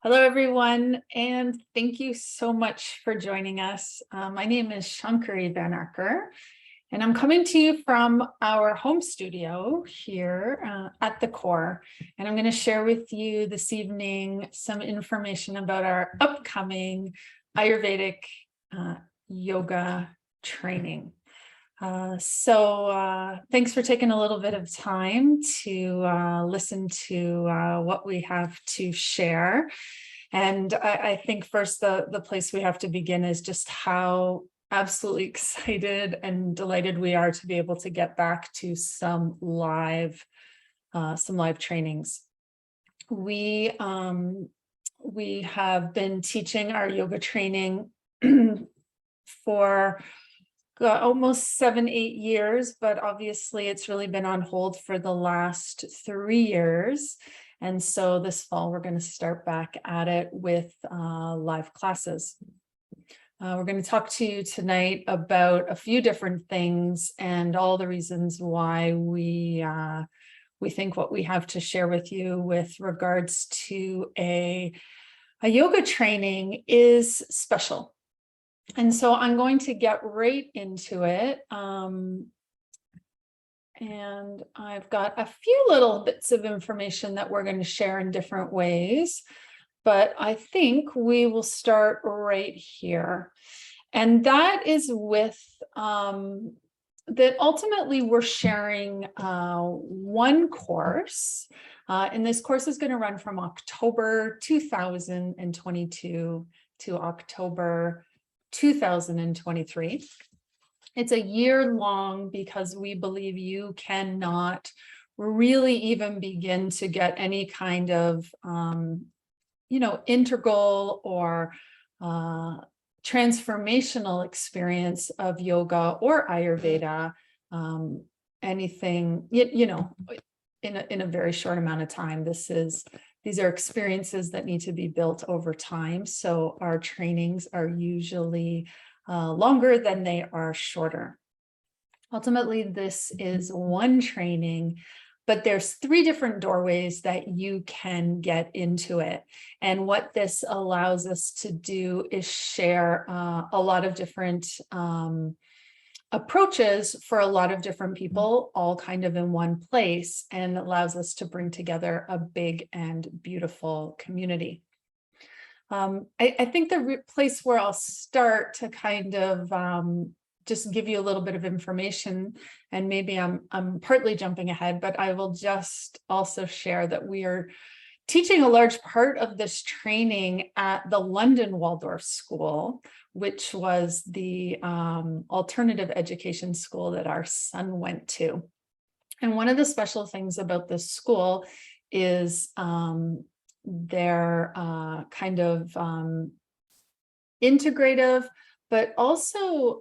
Hello, everyone, and thank you so much for joining us. My name is Shankari Van Acker, and I'm coming to you from our home studio here at the core. And I'm going to share with you this evening some information about our upcoming Ayurvedic yoga training. Thanks for taking a little bit of time to listen to what we have to share. And I think first the place we have to begin is just how absolutely excited and delighted we are to be able to get back to some live trainings. We have been teaching our yoga training for almost 7-8 years, but obviously it's really been on hold for the last 3 years. And so this fall, we're going to start back at it with live classes. We're going to talk to you tonight about a few different things and all the reasons why we think what we have to share with you with regards to a yoga training is special. And so I'm going to get right into it. And I've got a few little bits of information that we're going to share in different ways, but I think we will start right here. And that is with that ultimately we're sharing one course. And this course is going to run from October 2022 to October 2023. It's a year long because we believe you cannot really even begin to get any kind of, integral or transformational experience of yoga or Ayurveda, anything, in a very short amount of time. These are experiences that need to be built over time. So our trainings are usually longer than they are shorter. Ultimately, this is one training, but there's 3 different doorways that you can get into it. And what this allows us to do is share a lot of different approaches for a lot of different people, all kind of in one place, and allows us to bring together a big and beautiful community. I think the place where I'll start to kind of just give you a little bit of information, and maybe I'm partly jumping ahead, but I will just also share that we are teaching a large part of this training at the London Waldorf School, which was the alternative education school that our son went to. And one of the special things about this school is their kind of integrative, but also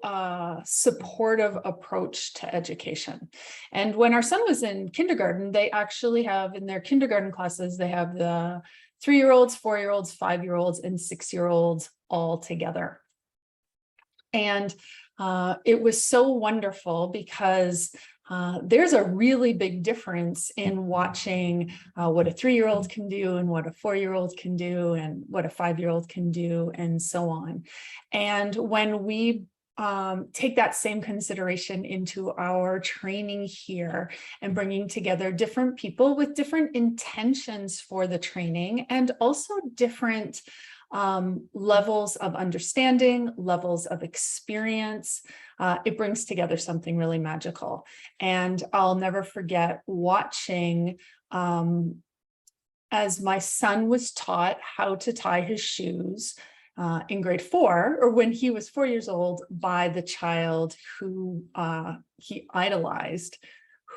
supportive approach to education. And when our son was in kindergarten, they actually have in their kindergarten classes, they have the 3-year-olds, 4-year-olds, 5-year-olds, and 6-year-olds all together. And it was so wonderful because there's a really big difference in watching what a 3-year-old can do and what a 4-year-old can do and what a 5-year-old can do and so on. And when we take that same consideration into our training here and bringing together different people with different intentions for the training and also different levels of understanding, levels of experience, it brings together something really magical. And I'll never forget watching as my son was taught how to tie his shoes in grade 4, or when he was 4 years old, by the child who he idolized,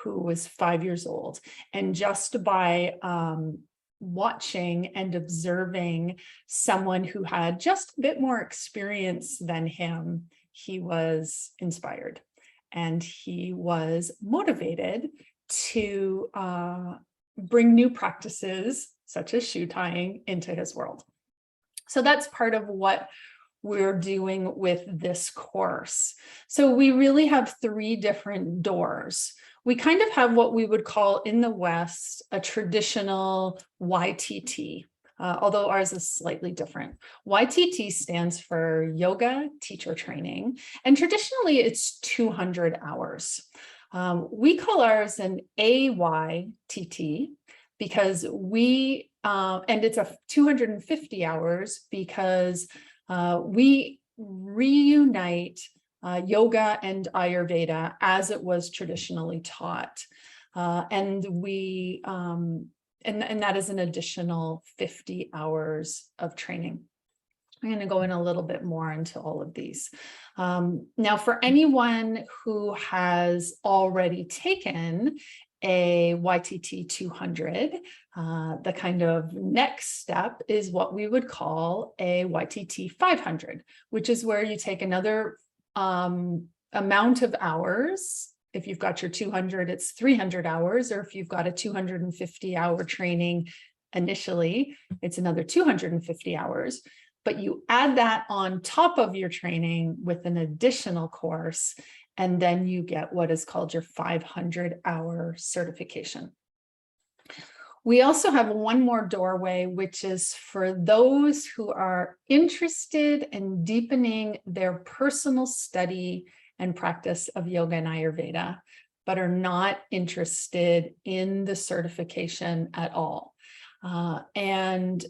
who was 5 years old. And just by watching and observing someone who had just a bit more experience than him, he was inspired and he was motivated to bring new practices such as shoe tying into his world. So that's part of what we're doing with this course. So we really have 3 different doors. We kind of have what we would call in the West a traditional YTT, although ours is slightly different. YTT stands for Yoga Teacher Training, and traditionally it's 200 hours. We call ours an AYTT because and it's a 250 hours because we reunite yoga and Ayurveda as it was traditionally taught. And that is an additional 50 hours of training. I'm going to go in a little bit more into all of these. Now, for anyone who has already taken a YTT 200, the kind of next step is what we would call a YTT 500, which is where you take another amount of hours. If you've got your 200, it's 300 hours, or if you've got a 250-hour training initially, it's another 250 hours. But you add that on top of your training with an additional course, and then you get what is called your 500-hour certification. We also have one more doorway, which is for those who are interested in deepening their personal study and practice of yoga and Ayurveda, but are not interested in the certification at all. And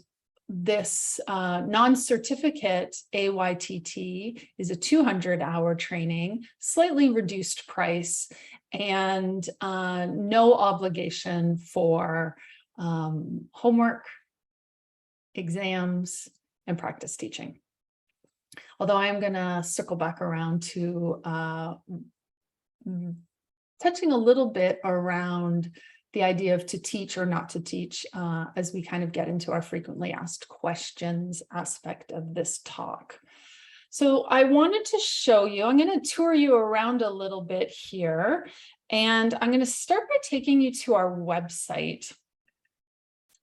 this non-certificate AYTT is a 200-hour training, slightly reduced price, and no obligation for homework, exams, and practice teaching. Although I'm going to circle back around to touching a little bit around the idea of to teach or not to teach as we kind of get into our frequently asked questions aspect of this talk. So I wanted to show you, I'm going to tour you around a little bit here, and I'm going to start by taking you to our website.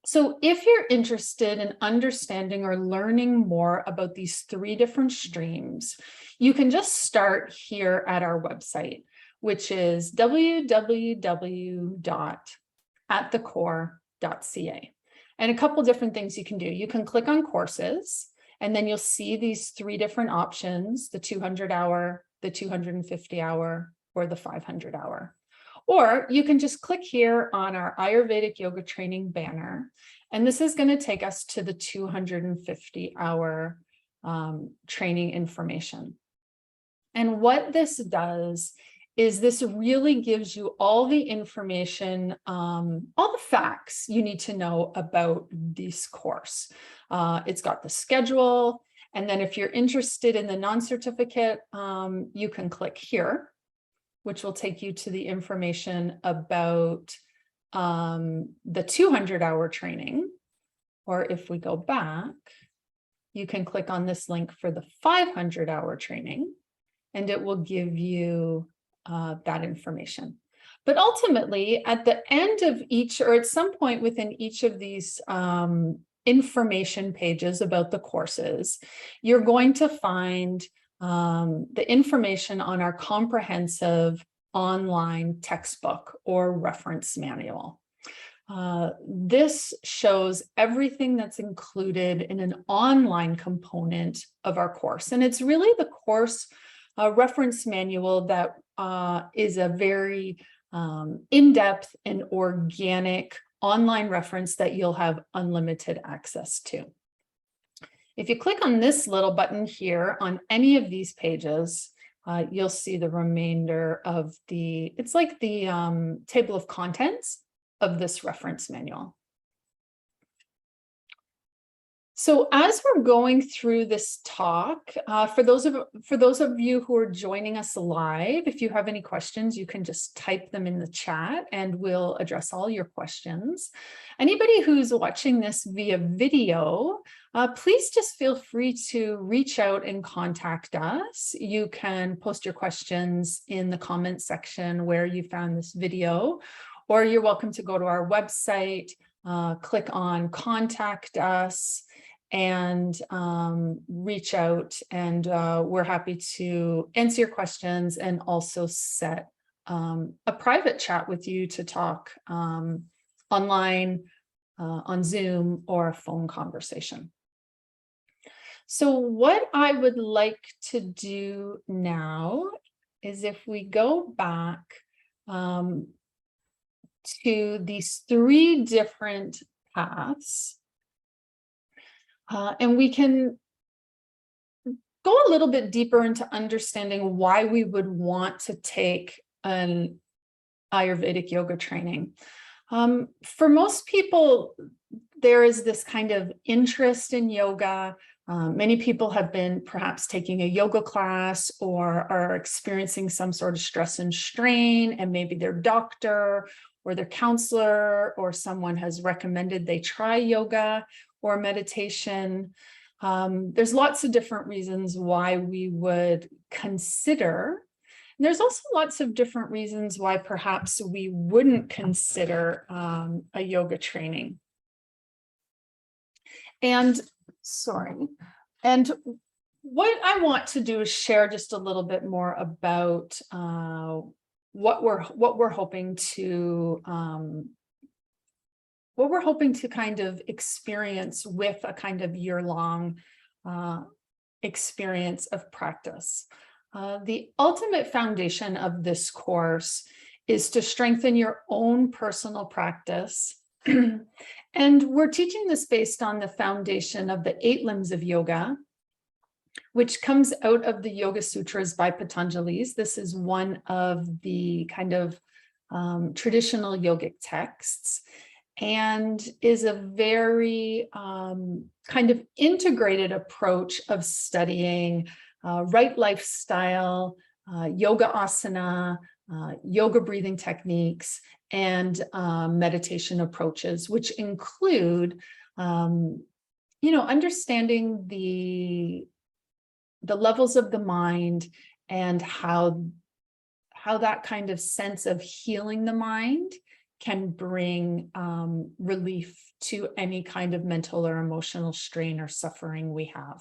So if you're interested in understanding or learning more about these three different streams, you can just start here at our website, which is www.atthecore.ca. And a couple different things you can do. You can click on courses, and then you'll see these three different options, the 200-hour, the 250-hour, or the 500-hour. Or you can just click here on our Ayurvedic yoga training banner, and this is going to take us to the 250-hour training information. And what this does is this really gives you all the information, all the facts you need to know about this course. It's got the schedule, and then if you're interested in the non-certificate, you can click here, which will take you to the information about the 200-hour training. Or if we go back, you can click on this link for the 500-hour training, and it will give you that information. But ultimately, at the end of each, or at some point within each of these information pages about the courses, you're going to find the information on our comprehensive online textbook or reference manual. This shows everything that's included in an online component of our course. And it's really the course reference manual that is a very in-depth and organic online reference that you'll have unlimited access to. If you click on this little button here on any of these pages, you'll see the remainder of it's like the table of contents of this reference manual. So as we're going through this talk, for those of you who are joining us live, if you have any questions, you can just type them in the chat and we'll address all your questions. Anybody who's watching this via video, please just feel free to reach out and contact us. You can post your questions in the comment section where you found this video, or you're welcome to go to our website, click on Contact Us, and reach out, and we're happy to answer your questions and also set a private chat with you to talk online on Zoom or a phone conversation. So what I would like to do now is if we go back to these 3 different paths, and we can go a little bit deeper into understanding why we would want to take an Ayurvedic yoga training. For most people, there is this kind of interest in yoga. Many people have been perhaps taking a yoga class or are experiencing some sort of stress and strain, and maybe their doctor or their counselor or someone has recommended they try yoga or meditation. There's lots of different reasons why we would consider. There's also lots of different reasons why perhaps we wouldn't consider a yoga training. And what I want to do is share just a little bit more about what we're hoping to kind of experience with a kind of year-long experience of practice. The ultimate foundation of this course is to strengthen your own personal practice. And we're teaching this based on the foundation of the 8 limbs of yoga, which comes out of the Yoga Sutras by Patanjali's. This is one of the kind of traditional yogic texts, and is a very kind of integrated approach of studying right lifestyle, yoga asana, yoga breathing techniques, and meditation approaches, which include, understanding the levels of the mind and how that kind of sense of healing the mind can bring relief to any kind of mental or emotional strain or suffering we have.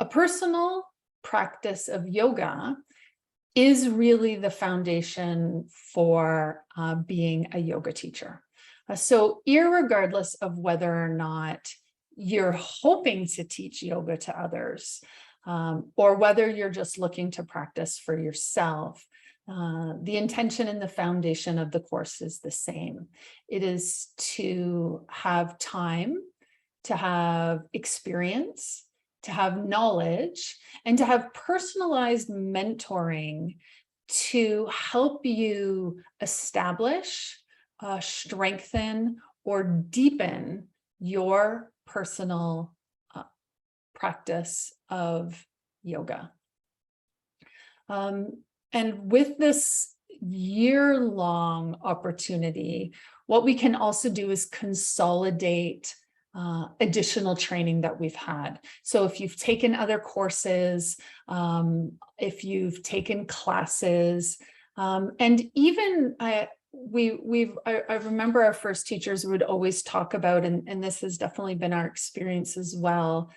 A personal practice of yoga is really the foundation for being a yoga teacher. So irregardless of whether or not you're hoping to teach yoga to others, or whether you're just looking to practice for yourself, the intention and the foundation of the course is the same. It is to have time, to have experience, to have knowledge, and to have personalized mentoring to help you establish, strengthen, or deepen your personal practice of yoga. And with this year-long opportunity, what we can also do is consolidate additional training that we've had. So if you've taken other courses, if you've taken classes, and even I remember our first teachers would always talk about, and this has definitely been our experience as well,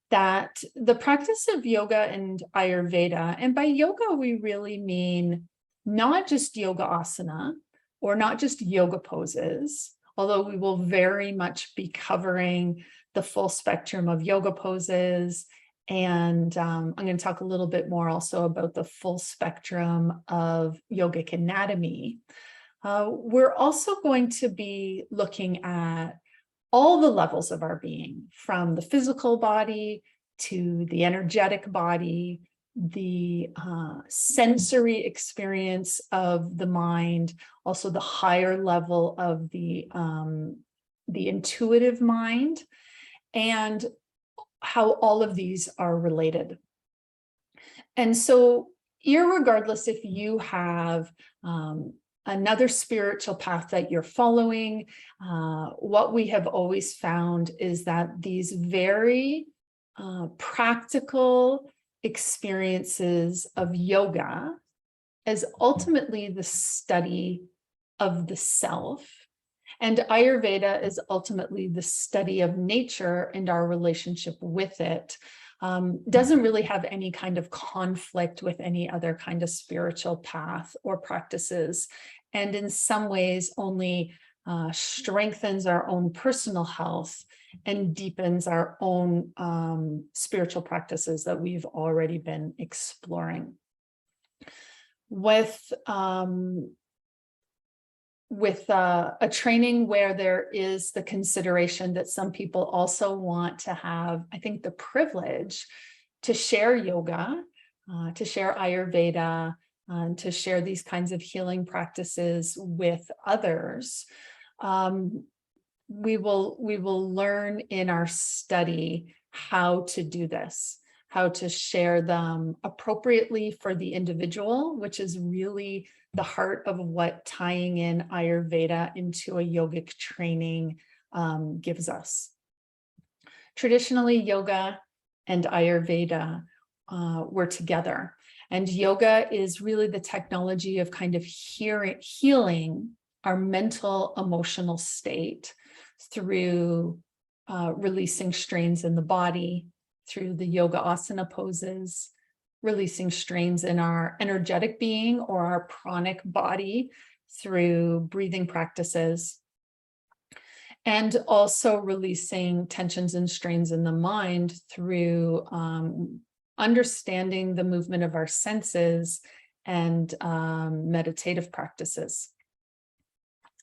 that the practice of yoga and Ayurveda, and by yoga, we really mean not just yoga asana or not just yoga poses, although we will very much be covering the full spectrum of yoga poses. And I'm going to talk a little bit more also about the full spectrum of yogic anatomy. We're also going to be looking at all the levels of our being, from the physical body to the energetic body, the sensory experience of the mind, also the higher level of the intuitive mind, and how all of these are related. And so, irregardless if you have another spiritual path that you're following, what we have always found is that these very practical experiences of yoga as ultimately the study of the self, and Ayurveda is ultimately the study of nature and our relationship with it, doesn't really have any kind of conflict with any other kind of spiritual path or practices, and in some ways only strengthens our own personal health, and deepens our own spiritual practices that we've already been exploring. With a training where there is the consideration that some people also want to have, I think, the privilege to share yoga, to share Ayurveda, to share these kinds of healing practices with others. We will learn in our study how to do this, how to share them appropriately for the individual, which is really the heart of what tying in Ayurveda into a yogic training gives us. Traditionally, yoga and Ayurveda were together. And yoga is really the technology of kind of healing our mental, emotional state through releasing strains in the body, through the yoga asana poses, releasing strains in our energetic being or our pranic body through breathing practices, and also releasing tensions and strains in the mind through understanding the movement of our senses and meditative practices.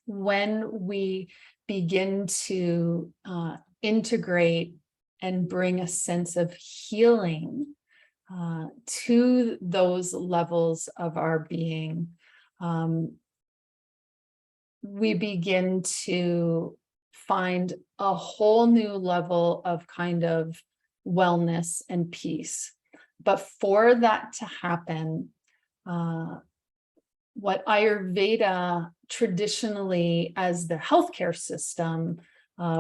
When we begin to integrate and bring a sense of healing to those levels of our being, we begin to find a whole new level of kind of wellness and peace. But for that to happen, what Ayurveda traditionally as the healthcare system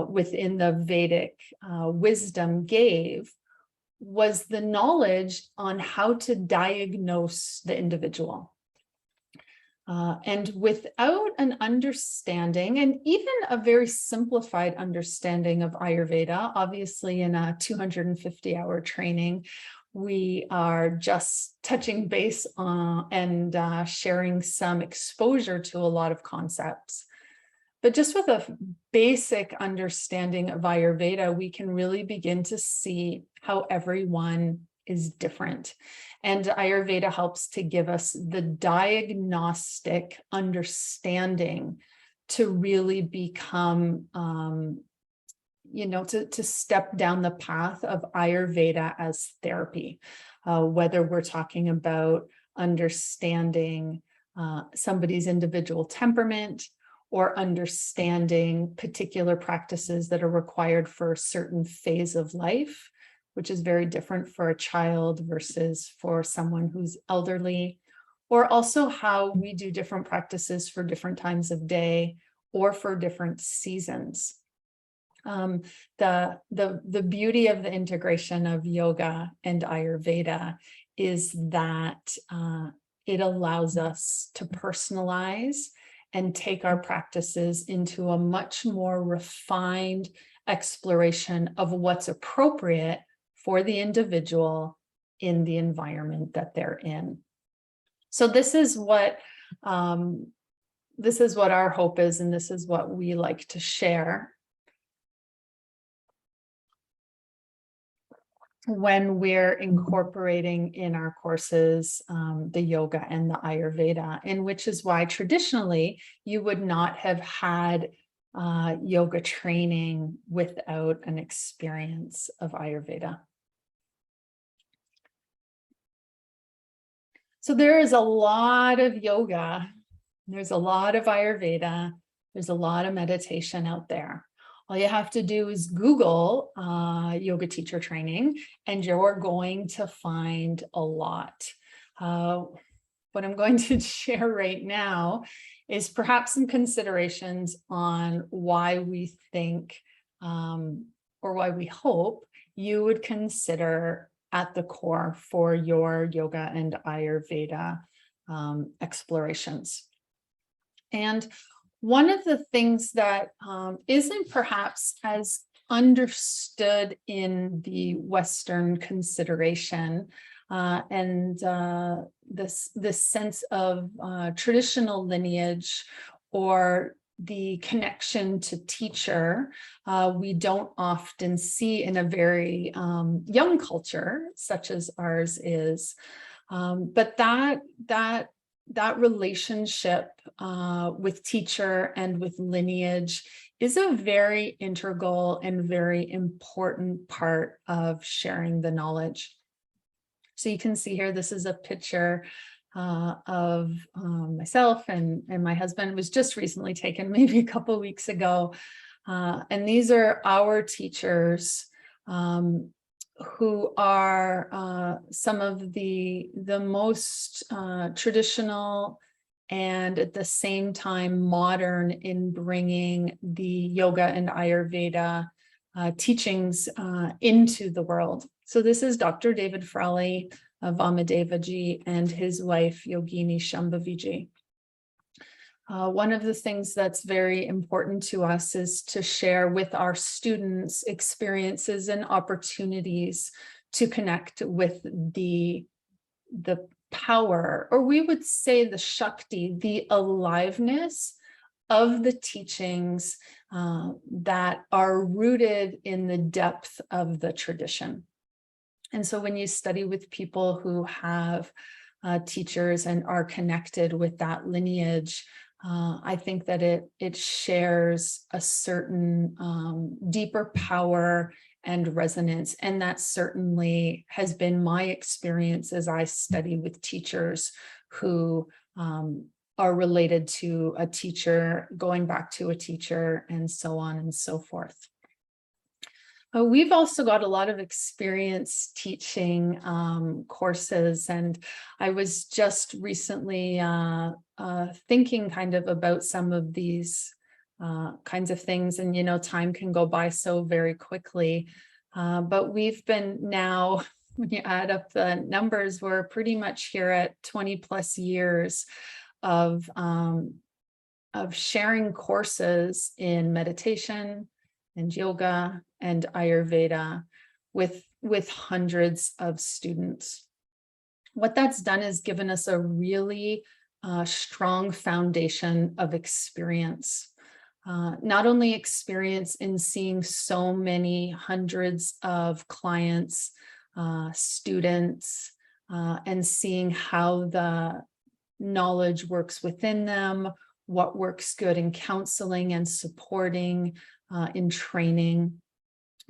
within the Vedic wisdom gave was the knowledge on how to diagnose the individual. And without an understanding, and even a very simplified understanding of Ayurveda, obviously in a 250-hour training, we are just touching base on and sharing some exposure to a lot of concepts. But just with a basic understanding of Ayurveda, we can really begin to see how everyone is different. And Ayurveda helps to give us the diagnostic understanding to really become, to step down the path of Ayurveda as therapy, whether we're talking about understanding somebody's individual temperament, or understanding particular practices that are required for a certain phase of life, which is very different for a child versus for someone who's elderly, or also how we do different practices for different times of day or for different seasons. The beauty of the integration of yoga and Ayurveda is that it allows us to personalize and take our practices into a much more refined exploration of what's appropriate for the individual in the environment that they're in. So this is what our hope is, and this is what we like to share when we're incorporating in our courses the yoga and the Ayurveda, and which is why traditionally you would not have had yoga training without an experience of Ayurveda. So there is a lot of yoga, there's a lot of Ayurveda, there's a lot of meditation out there. All you have to do is Google yoga teacher training, and you're going to find a lot. What I'm going to share right now is perhaps some considerations on why we think or why we hope you would consider at the core for your yoga and Ayurveda explorations. And one of the things that isn't perhaps as understood in the Western consideration and this sense of traditional lineage or the connection to teacher, we don't often see in a very young culture, such as ours is. But that relationship with teacher and with lineage is a very integral and very important part of sharing the knowledge. So you can see here, this is a picture of myself and my husband. It was just recently taken, maybe a couple of weeks ago. And these are our teachers who are some of the most traditional and at the same time modern in bringing the yoga and Ayurveda teachings into the world. So this is Dr. David Frawley of Vamadevaji and his wife Yogini Shambhaviji. One of the things that's very important to us is to share with our students experiences and opportunities to connect with the power, or we would say the Shakti, the aliveness of the teachings that are rooted in the depth of the tradition. And so when you study with people who have teachers and are connected with that lineage, I think that it shares a certain deeper power and resonance. And that certainly has been my experience as I study with teachers who are related to a teacher, going back to a teacher, and so on and so forth. We've also got a lot of experience teaching courses, and I was just recently thinking kind of about some of these kinds of things, and you know, time can go by so very quickly, but we've been now, when you add up the numbers, we're pretty much here at 20 plus years of sharing courses in meditation and yoga and Ayurveda with hundreds of students. What that's done is given us a really strong foundation of experience. Not only experience in seeing so many hundreds of clients, students, and seeing how the knowledge works within them, what works good in counseling and supporting, in training,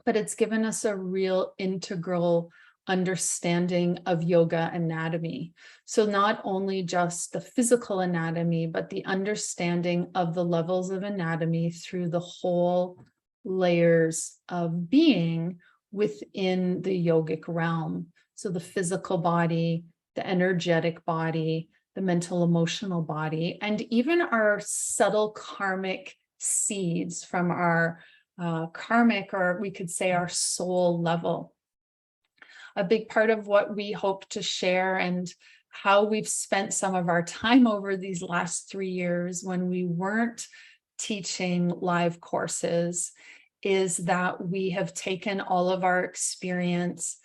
but it's given us a real integral understanding of yoga anatomy. So not only just the physical anatomy, but the understanding of the levels of anatomy through the whole layers of being within the yogic realm. So the physical body, the energetic body, the mental emotional body, and even our subtle karmic seeds from our karmic, or we could say our soul level. A big part of what we hope to share and how we've spent some of our time over these last 3 years when we weren't teaching live courses is that we have taken all of our experience.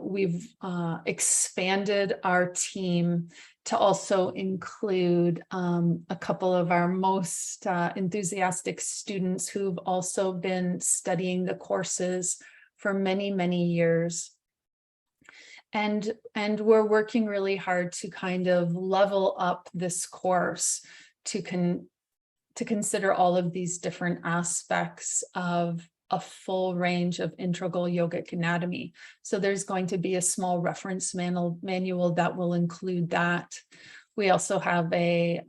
We've expanded our team to also include a couple of our most enthusiastic students who've also been studying the courses for many, many years. And we're working really hard to kind of level up this course to consider all of these different aspects of a full range of integral yogic anatomy. So there's going to be a small reference manual that will include that. We also have a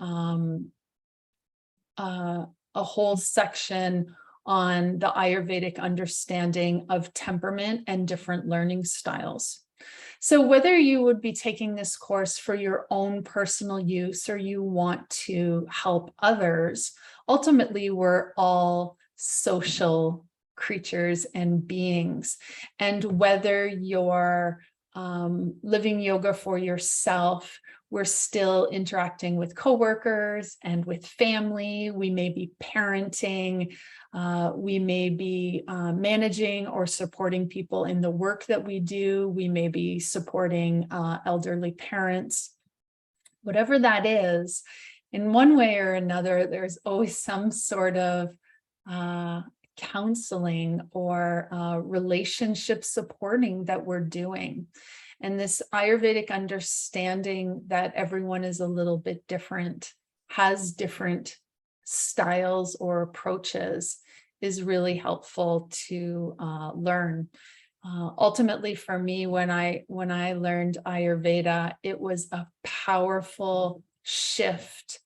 whole section on the Ayurvedic understanding of temperament and different learning styles. So whether you would be taking this course for your own personal use or you want to help others, ultimately we're all social creatures and beings. And whether you're living yoga for yourself, we're still interacting with coworkers and with family. We may be parenting. We may be managing or supporting people in the work that we do. We may be supporting elderly parents. Whatever that is, in one way or another, there's always some sort of counseling or relationship supporting that we're doing. And this Ayurvedic understanding that everyone is a little bit different, has different styles or approaches, is really helpful to learn. Ultimately, for me, when I learned Ayurveda, it was a powerful shift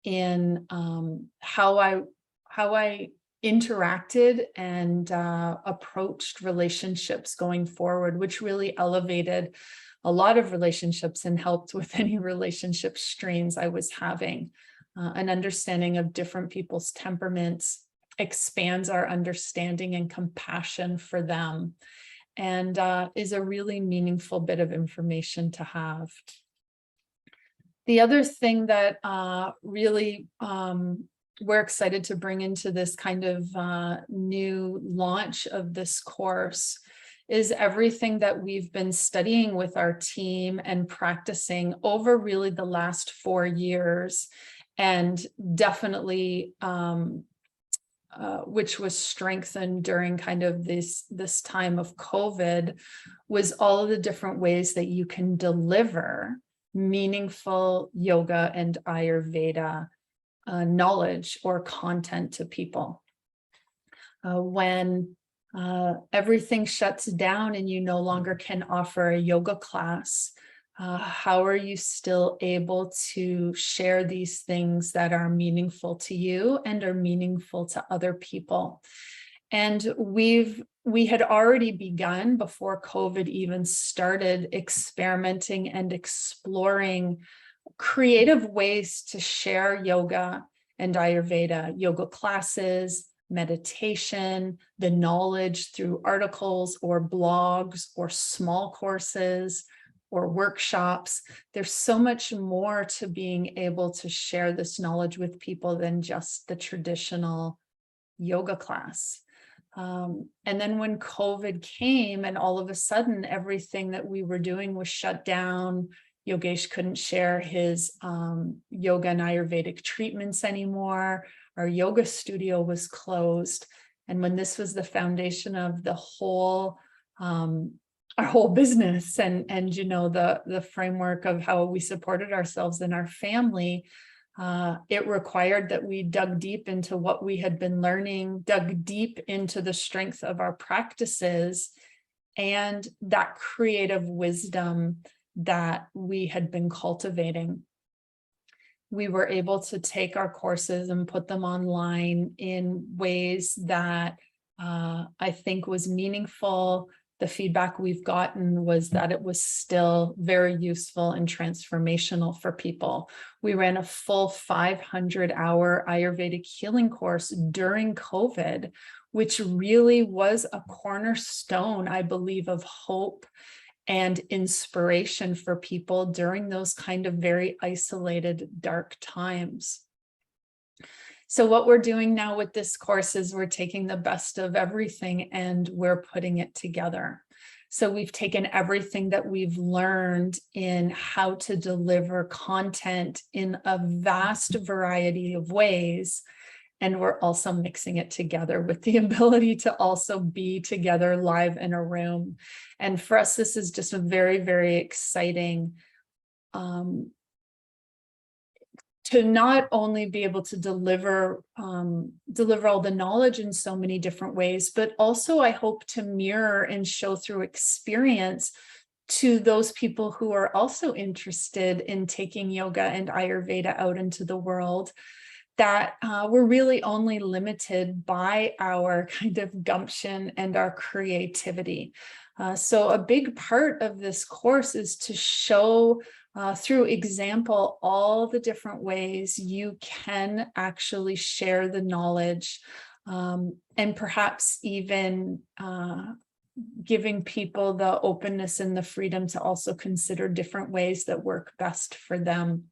in how I interacted and approached relationships going forward, which really elevated a lot of relationships and helped with any relationship strains I was having. An understanding of different people's temperaments expands our understanding and compassion for them, and is a really meaningful bit of information to have. The other thing that really we're excited to bring into this kind of new launch of this course is everything that we've been studying with our team and practicing over really the last 4 years, and definitely which was strengthened during kind of this time of COVID, was all of the different ways that you can deliver meaningful yoga and Ayurveda knowledge or content to people. When everything shuts down and you no longer can offer a yoga class, how are you still able to share these things that are meaningful to you and are meaningful to other people? And we had already begun, before COVID even started, experimenting and exploring creative ways to share yoga and Ayurveda, yoga classes, meditation, the knowledge through articles or blogs or small courses or workshops. There's so much more to being able to share this knowledge with people than just the traditional yoga class. And then when COVID came and all of a sudden everything that we were doing was shut down, Yogesh couldn't share his yoga and Ayurvedic treatments anymore. Our yoga studio was closed. And when this was the foundation of the whole, our whole business and you know, the framework of how we supported ourselves and our family, it required that we dug deep into what we had been learning, dug deep into the strength of our practices and that creative wisdom that we had been cultivating. We were able to take our courses and put them online in ways that I think was meaningful. The feedback we've gotten was that it was still very useful and transformational for people. We ran a full 500-hour Ayurvedic healing course during COVID, which really was a cornerstone, I believe, of hope and inspiration for people during those kind of very isolated, dark times. So what we're doing now with this course is we're taking the best of everything and we're putting it together. So we've taken everything that we've learned in how to deliver content in a vast variety of ways, and we're also mixing it together with the ability to also be together live in a room. And for us, this is just a very, very exciting to not only be able to deliver all the knowledge in so many different ways, but also I hope to mirror and show through experience to those people who are also interested in taking yoga and Ayurveda out into the world, that we're really only limited by our kind of gumption and our creativity. So a big part of this course is to show through example all the different ways you can actually share the knowledge, and perhaps even giving people the openness and the freedom to also consider different ways that work best for them.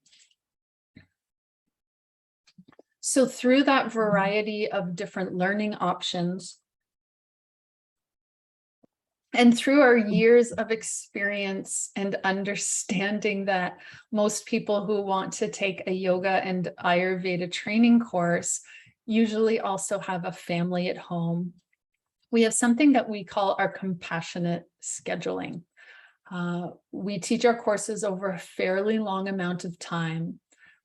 So through that variety of different learning options, And through our years of experience and understanding that most people who want to take a yoga and Ayurveda training course usually also have a family at home, we have something that we call our compassionate scheduling. We teach our courses over a fairly long amount of time.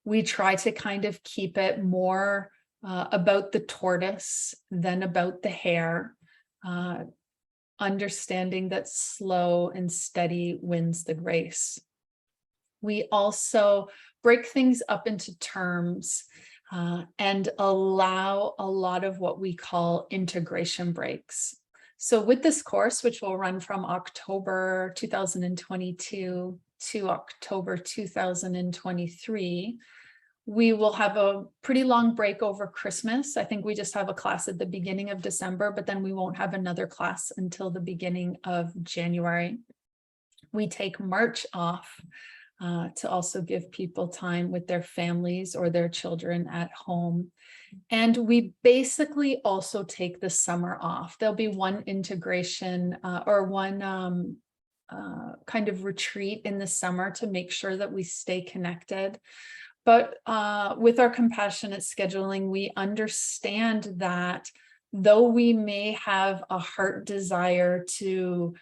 We try to kind of keep it more about the tortoise than about the hare, understanding that slow and steady wins the race. We also break things up into terms and allow a lot of what we call integration breaks. So with this course, which will run from October 2022 to October 2023, we will have a pretty long break over Christmas. I think we just have a class at the beginning of December, but then we won't have another class until the beginning of January. We take March off to also give people time with their families or their children at home. And we basically also take the summer off. There'll be one integration or one kind of retreat in the summer to make sure that we stay connected. But with our compassionate scheduling, we understand that though we may have a heart desire to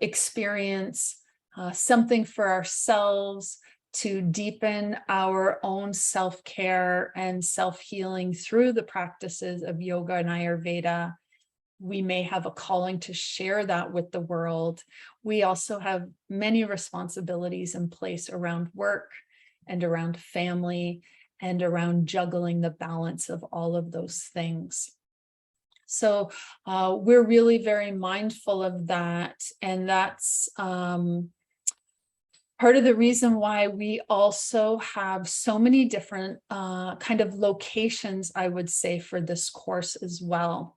experience something for ourselves, to deepen our own self-care and self-healing through the practices of yoga and Ayurveda, we may have a calling to share that with the world. We also have many responsibilities in place around work and around family and around juggling the balance of all of those things. So we're really very mindful of that. And that's part of the reason why we also have so many different kind of locations, I would say, for this course as well.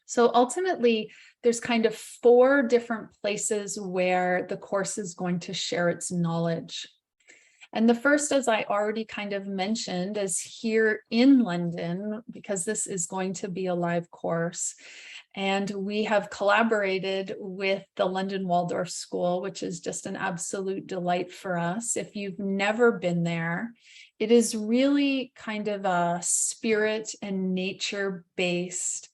So ultimately, there's kind of 4 different places where the course is going to share its knowledge. And the first, as I already kind of mentioned, is here in London, because this is going to be a live course. And we have collaborated with the London Waldorf School, which is just an absolute delight for us. If you've never been there, it is really kind of a spirit and nature-based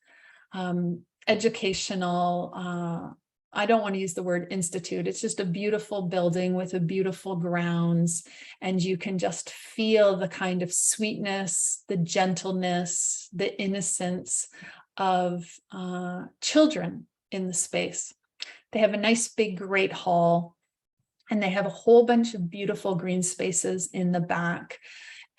educational, I don't want to use the word institute. It's just a beautiful building with a beautiful grounds, and you can just feel the kind of sweetness, the gentleness, the innocence of children in the space. They have a nice big great hall, and they have a whole bunch of beautiful green spaces in the back.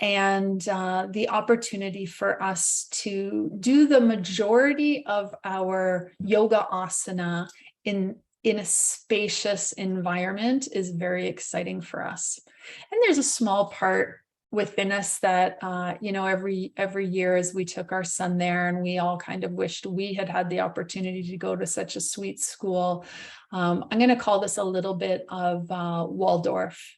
And the opportunity for us to do the majority of our yoga asana in a spacious environment is very exciting for us. And there's a small part within us that, you know, every year as we took our son there, and we all kind of wished we had had the opportunity to go to such a sweet school. I'm going to call this a little bit of Waldorf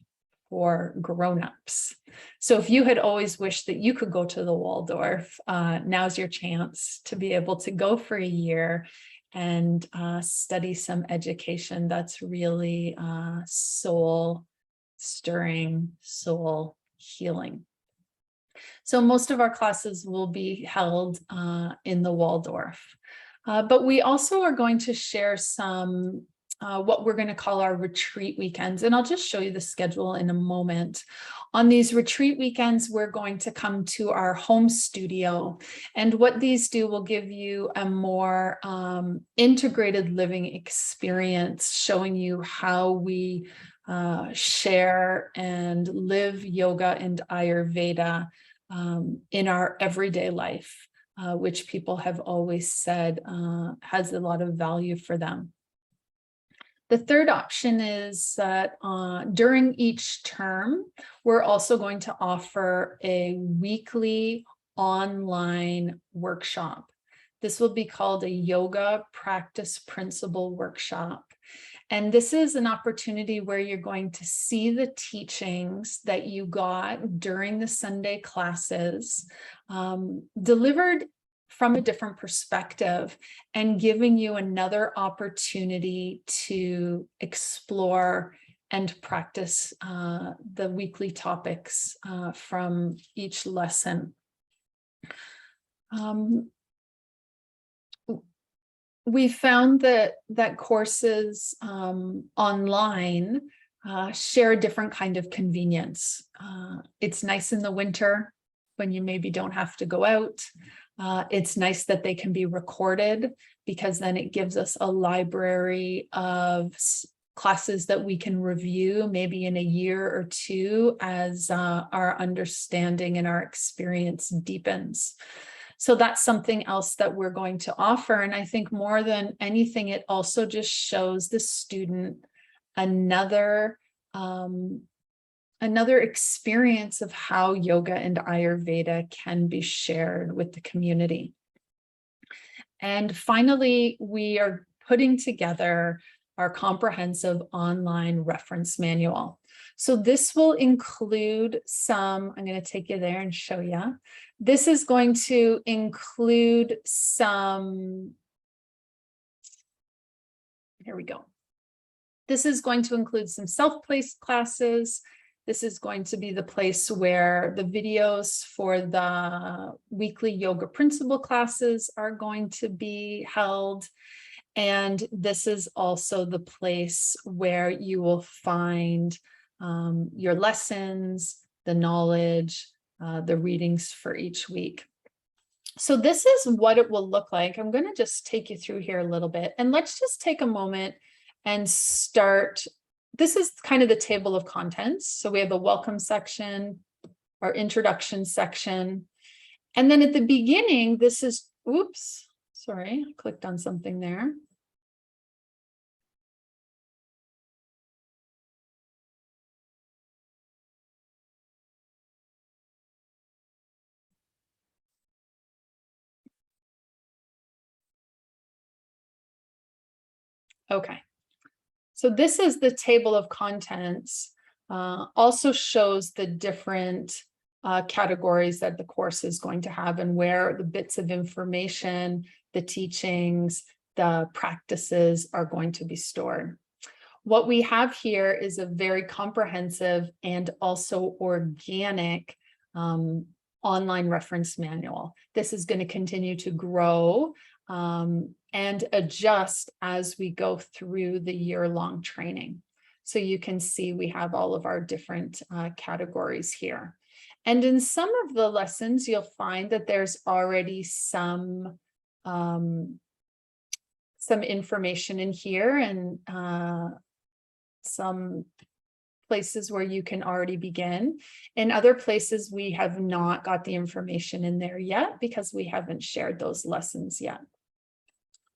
for grown-ups. So if you had always wished that you could go to the Waldorf, now's your chance to be able to go for a year and study some education that's really soul stirring, soul healing. So most of our classes will be held in the Waldorf, but we also are going to share some what we're going to call our retreat weekends. And I'll just show you the schedule in a moment. On these retreat weekends, we're going to come to our home studio. And what these do will give you a more integrated living experience, showing you how we share and live yoga and Ayurveda in our everyday life, which people have always said has a lot of value for them. The third option is that during each term, we're also going to offer a weekly online workshop. This will be called a Yoga Practice Principle Workshop. And this is an opportunity where you're going to see the teachings that you got during the Sunday classes delivered from a different perspective and giving you another opportunity to explore and practice the weekly topics from each lesson. We found that courses online share a different kind of convenience. It's nice in the winter when you maybe don't have to go out. It's nice that they can be recorded, because then it gives us a library of classes that we can review maybe in a year or two as our understanding and our experience deepens. So that's something else that we're going to offer. And I think more than anything, it also just shows the student another experience of how yoga and Ayurveda can be shared with the community. And finally, we are putting together our comprehensive online reference manual. So this will include some, I'm going to take you there and show you. This is going to include some, here we go. This is going to include some self-paced classes. This is going to be the place where the videos for the weekly yoga principle classes are going to be held. And this is also the place where you will find your lessons, the knowledge, the readings for each week. So this is what it will look like. I'm going to just take you through here a little bit, and let's just take a moment and start. This is kind of the table of contents. So we have a welcome section, our introduction section. And then at the beginning, this is, oops, sorry, I clicked on something there. Okay. So this is the table of contents, also shows the different categories that the course is going to have and where the bits of information, the teachings, the practices are going to be stored. What we have here is a very comprehensive and also organic online reference manual. This is going to continue to grow and adjust as we go through the year-long training. So you can see we have all of our different categories here. And in some of the lessons, you'll find that there's already some information in here and some places where you can already begin. In other places, we have not got the information in there yet because we haven't shared those lessons yet.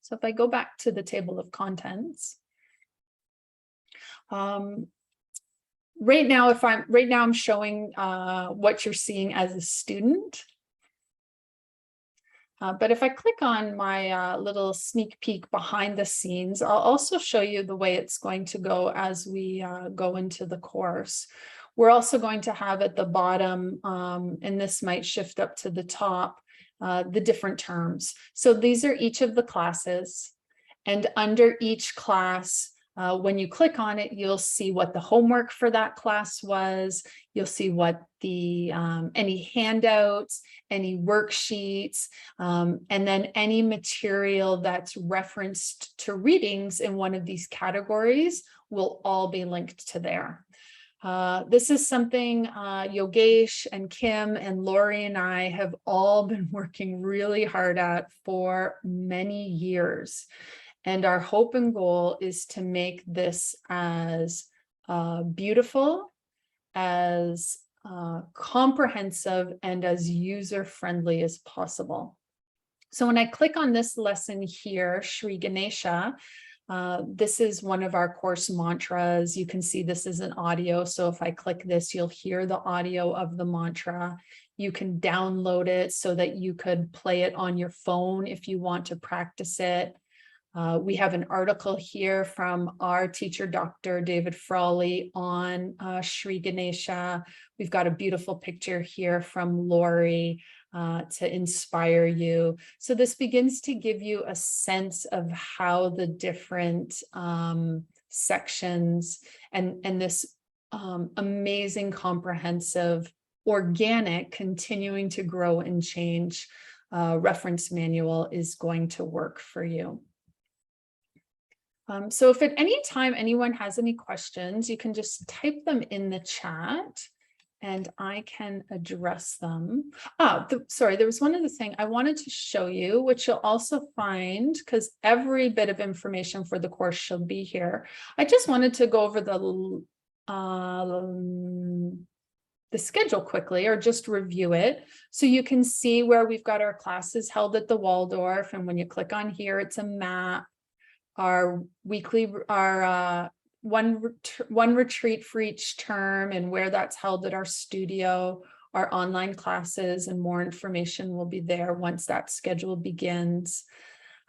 So if I go back to the table of contents, right now I'm showing what you're seeing as a student. But if I click on my little sneak peek behind the scenes, I'll also show you the way it's going to go as we go into the course. We're also going to have at the bottom, and this might shift up to the top, the different terms. So these are each of the classes, and under each class, when you click on it, you'll see what the homework for that class was. You'll see what the any handouts, any worksheets, and then any material that's referenced to readings in one of these categories will all be linked to there. This is something Yogesh and Kim and Lori and I have all been working really hard at for many years. And our hope and goal is to make this as beautiful, as comprehensive, and as user-friendly as possible. So when I click on this lesson here, Shri Ganesha, this is one of our course mantras. You can see this is an audio. So if I click this, you'll hear the audio of the mantra. You can download it so that you could play it on your phone if you want to practice it. We have an article here from our teacher, Dr. David Frawley, on Shri Ganesha. We've got a beautiful picture here from Lori. to inspire you. So this begins to give you a sense of how the different sections and this amazing, comprehensive, organic, continuing to grow and change reference manual is going to work for you. So if at any time anyone has any questions, you can just type them in the chat and I can address them. Sorry, there was one other thing I wanted to show you, which you'll also find, because every bit of information for the course shall be here. I just wanted to go over the schedule quickly, or just review it. So you can see where we've got our classes held at the Waldorf. And when you click on here, it's a map. Our weekly, one retreat for each term and where that's held at our studio, our online classes, and more information will be there once that schedule begins.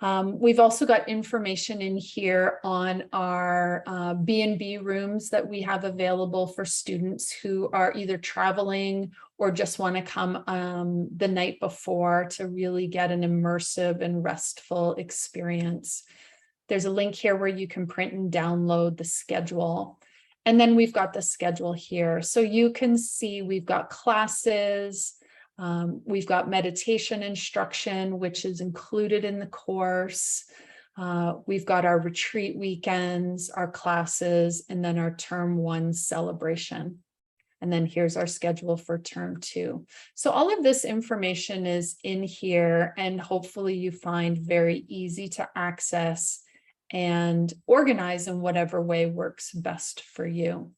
We've also got information in here on our B&B rooms that we have available for students who are either traveling or just want to come the night before to really get an immersive and restful experience. There's a link here where you can print and download the schedule. And then we've got the schedule here. So you can see we've got classes, we've got meditation instruction, which is included in the course. We've got our retreat weekends, our classes, and then our term 1 celebration. And then here's our schedule for term 2. So all of this information is in here, and hopefully you find very easy to access and organize in whatever way works best for you.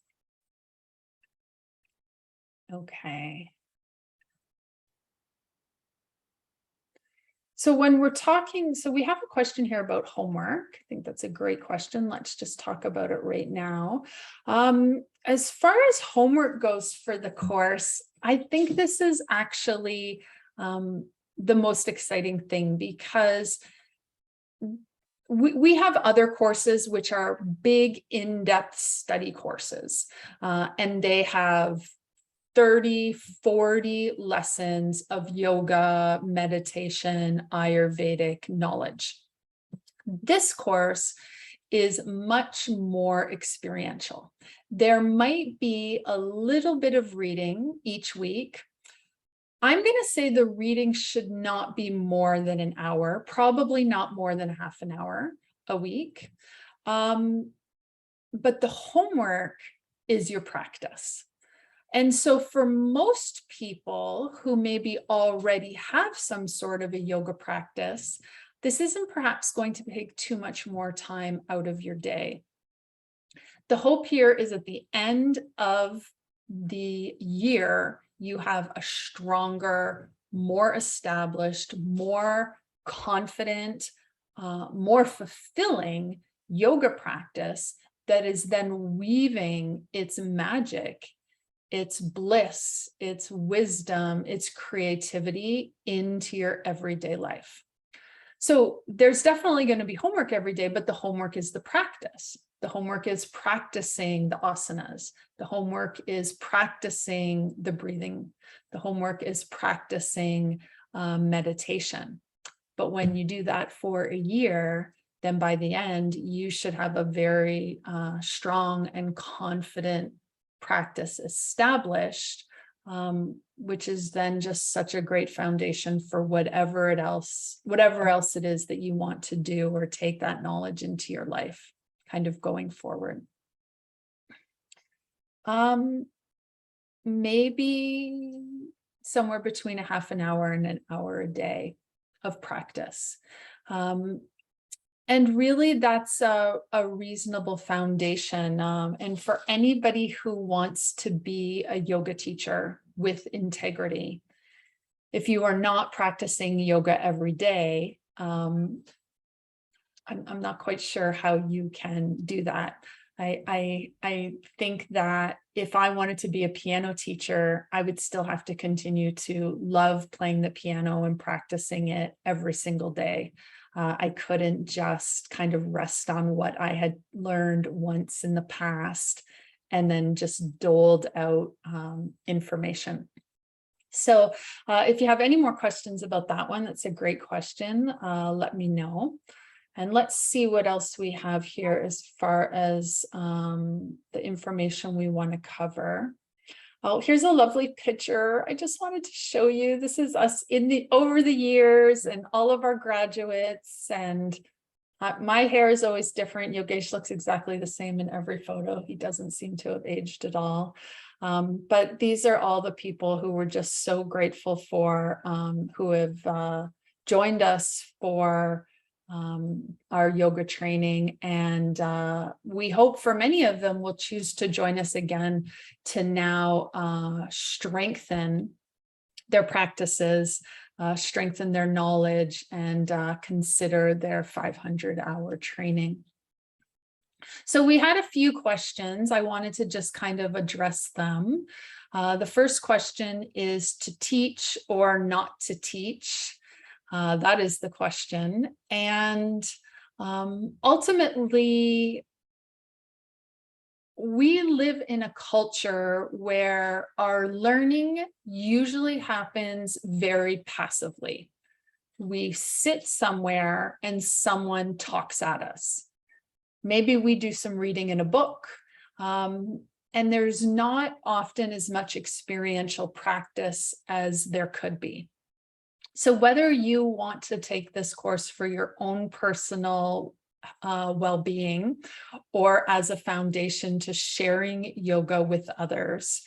Okay. So when we're talking, so we have a question here about homework. I think that's a great question. Let's just talk about it right now. As far as homework goes for the course, I think this is actually the most exciting thing, because we have other courses which are big in-depth study courses, and they have 30, 40 lessons of yoga, meditation, Ayurvedic knowledge. This course is much more experiential. There might be a little bit of reading each week. I'm going to say the reading should not be more than an hour, probably not more than half an hour a week. But the homework is your practice. And so for most people who maybe already have some sort of a yoga practice, this isn't perhaps going to take too much more time out of your day. The hope here is at the end of the year, you have a stronger, more established, more confident, more fulfilling yoga practice that is then weaving its magic, its bliss, its wisdom, its creativity into your everyday life. So there's definitely going to be homework every day, but the homework is the practice. The homework is practicing the asanas. The homework is practicing the breathing. The homework is practicing meditation. But when you do that for a year, then by the end, you should have a very strong and confident practice established, which is then just such a great foundation for whatever else it is that you want to do or take that knowledge into your life, kind of going forward. Maybe somewhere between a half an hour and an hour a day of practice. And really, that's a reasonable foundation. And for anybody who wants to be a yoga teacher with integrity, if you are not practicing yoga every day, I'm not quite sure how you can do that. I think that if I wanted to be a piano teacher, I would still have to continue to love playing the piano and practicing it every single day. I couldn't just kind of rest on what I had learned once in the past and then just doled out information. So if you have any more questions about that one, that's a great question. Let me know. And let's see what else we have here as far as the information we want to cover. Oh, here's a lovely picture. I just wanted to show you. This is us over the years and all of our graduates. And my hair is always different. Yogesh looks exactly the same in every photo. He doesn't seem to have aged at all. But these are all the people who we're just so grateful for, who have joined us for our yoga training. And we hope for many of them will choose to join us again to now strengthen their practices, strengthen their knowledge, and consider their 500-hour training. So we had a few questions. I wanted to just kind of address them. The first question is to teach or not to teach. That is the question. And ultimately, we live in a culture where our learning usually happens very passively. We sit somewhere and someone talks at us. Maybe we do some reading in a book, and there's not often as much experiential practice as there could be. So whether you want to take this course for your own personal well-being or as a foundation to sharing yoga with others,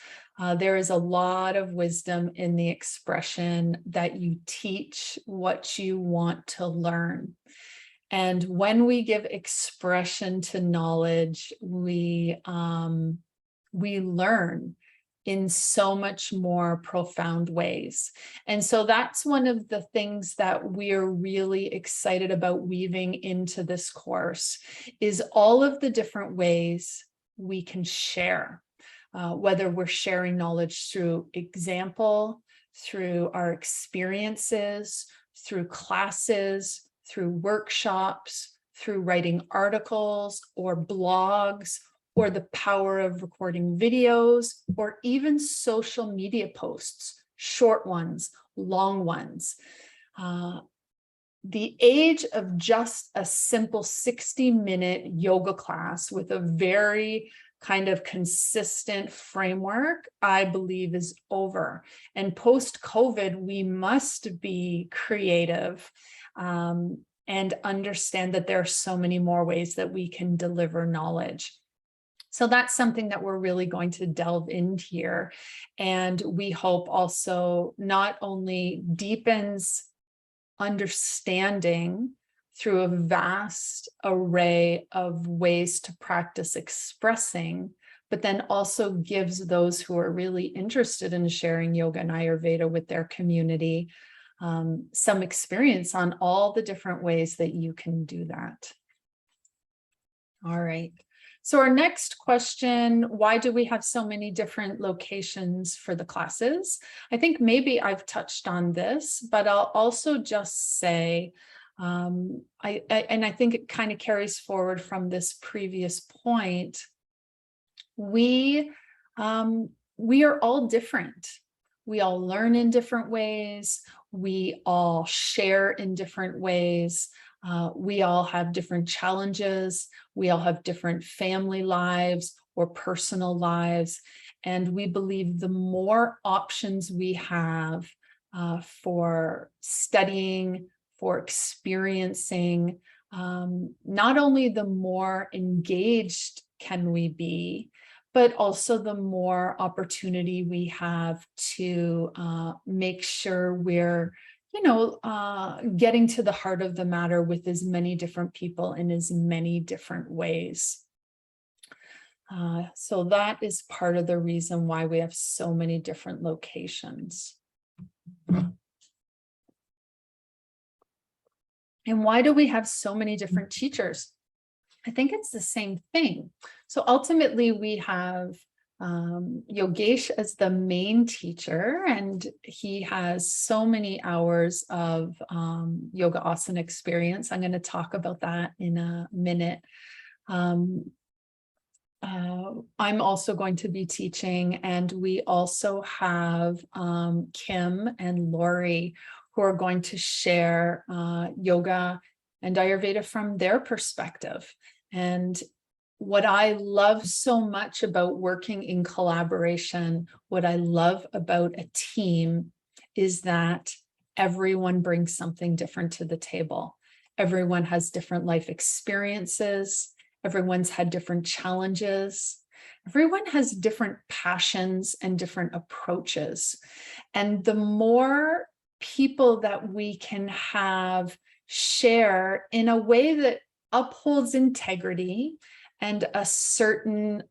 there is a lot of wisdom in the expression that you teach what you want to learn. And when we give expression to knowledge, we learn in so much more profound ways. And so that's one of the things that we're really excited about weaving into this course, is all of the different ways we can share, whether we're sharing knowledge through example, through our experiences, through classes, through workshops, through writing articles or blogs, or the power of recording videos, or even social media posts, short ones, long ones. The age of just a simple 60-minute yoga class with a very kind of consistent framework, I believe, is over. And post-COVID, we must be creative and understand that there are so many more ways that we can deliver knowledge. So that's something that we're really going to delve in here. And we hope also not only deepens understanding through a vast array of ways to practice expressing, but then also gives those who are really interested in sharing yoga and Ayurveda with their community some experience on all the different ways that you can do that. All right. So our next question, why do we have so many different locations for the classes? I think maybe I've touched on this, but I'll also just say, I think it kind of carries forward from this previous point. We are all different. We all learn in different ways. We all share in different ways. We all have different challenges. We all have different family lives or personal lives. And we believe the more options we have for studying, for experiencing, not only the more engaged can we be, but also the more opportunity we have to make sure we're getting to the heart of the matter with as many different people in as many different ways. So that is part of the reason why we have so many different locations. And why do we have so many different teachers? I think it's the same thing. So ultimately we have Yogesh as the main teacher, and he has so many hours of yoga asana experience. I'm going to talk about that in a minute. I'm also going to be teaching, and we also have Kim and Lori who are going to share yoga and Ayurveda from their perspective. And what I love so much about working in collaboration, what I love about a team, is that everyone brings something different to the table. Everyone has different life experiences. Everyone's had different challenges. Everyone has different passions and different approaches. And the more people that we can have share in a way that upholds integrity and a certain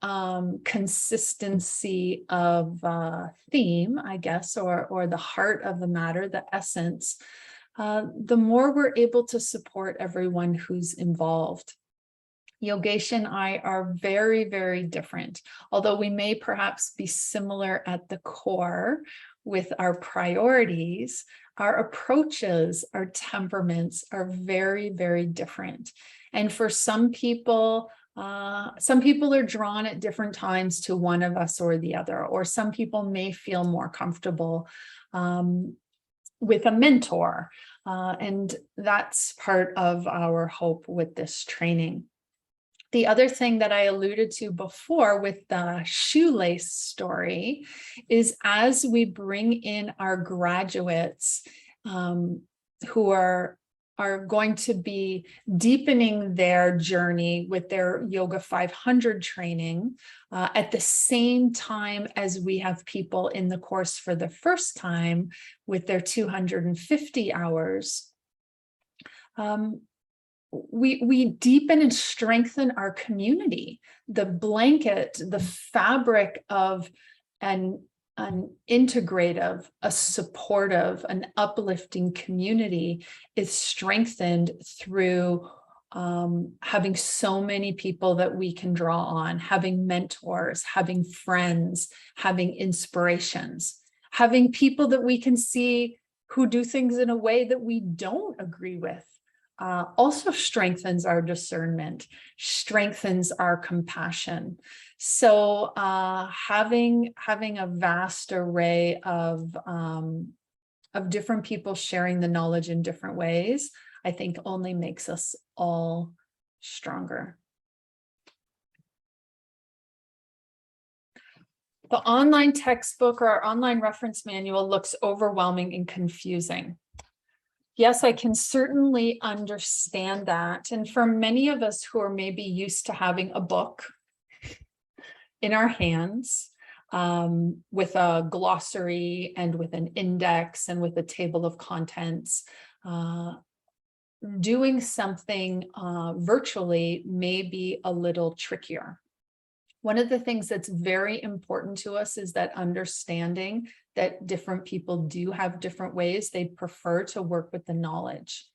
consistency of theme, I guess, or the heart of the matter, the essence, the more we're able to support everyone who's involved. Yogesh and I are very, very different, although we may perhaps be similar at the core with our priorities. Our approaches, our temperaments are very, very different. And for some people are drawn at different times to one of us or the other, or some people may feel more comfortable with a mentor. And that's part of our hope with this training. The other thing that I alluded to before with the shoelace story is, as we bring in our graduates who are going to be deepening their journey with their Yoga 500 training, at the same time as we have people in the course for the first time with their 250 hours, we deepen and strengthen our community. The blanket, the fabric of an integrative, a supportive, an uplifting community is strengthened through having so many people that we can draw on, having mentors, having friends, having inspirations, having people that we can see who do things in a way that we don't agree with. Also strengthens our discernment, strengthens our compassion. So having a vast array of different people sharing the knowledge in different ways, I think only makes us all stronger. The online textbook or our online reference manual looks overwhelming and confusing. Yes, I can certainly understand that. And for many of us who are maybe used to having a book in our hands, with a glossary and with an index and with a table of contents, doing something virtually may be a little trickier. One of the things that's very important to us is that understanding that different people do have different ways they prefer to work with the knowledge.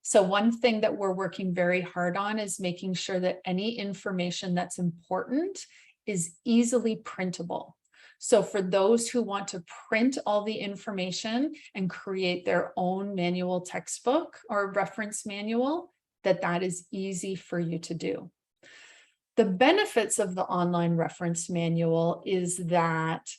So one thing that we're working very hard on is making sure that any information that's important is easily printable. So for those who want to print all the information and create their own manual textbook or reference manual, that is easy for you to do. The benefits of the online reference manual is that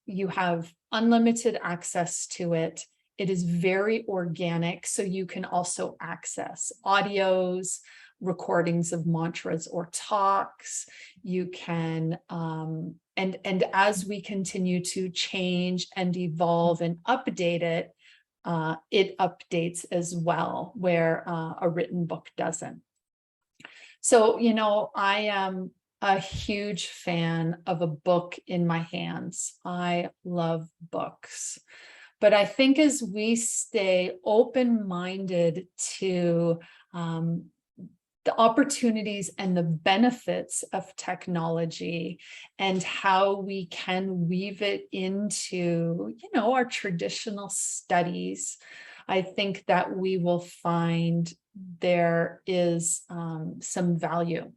you have unlimited access to it. It is very organic, so you can also access audios, recordings of mantras or talks. You can, and as we continue to change and evolve and update it, it updates as well, where a written book doesn't. So, you know, I am a huge fan of a book in my hands. I love books. But I think as we stay open-minded to the opportunities and the benefits of technology and how we can weave it into, you know, our traditional studies, I think that we will find there is some value.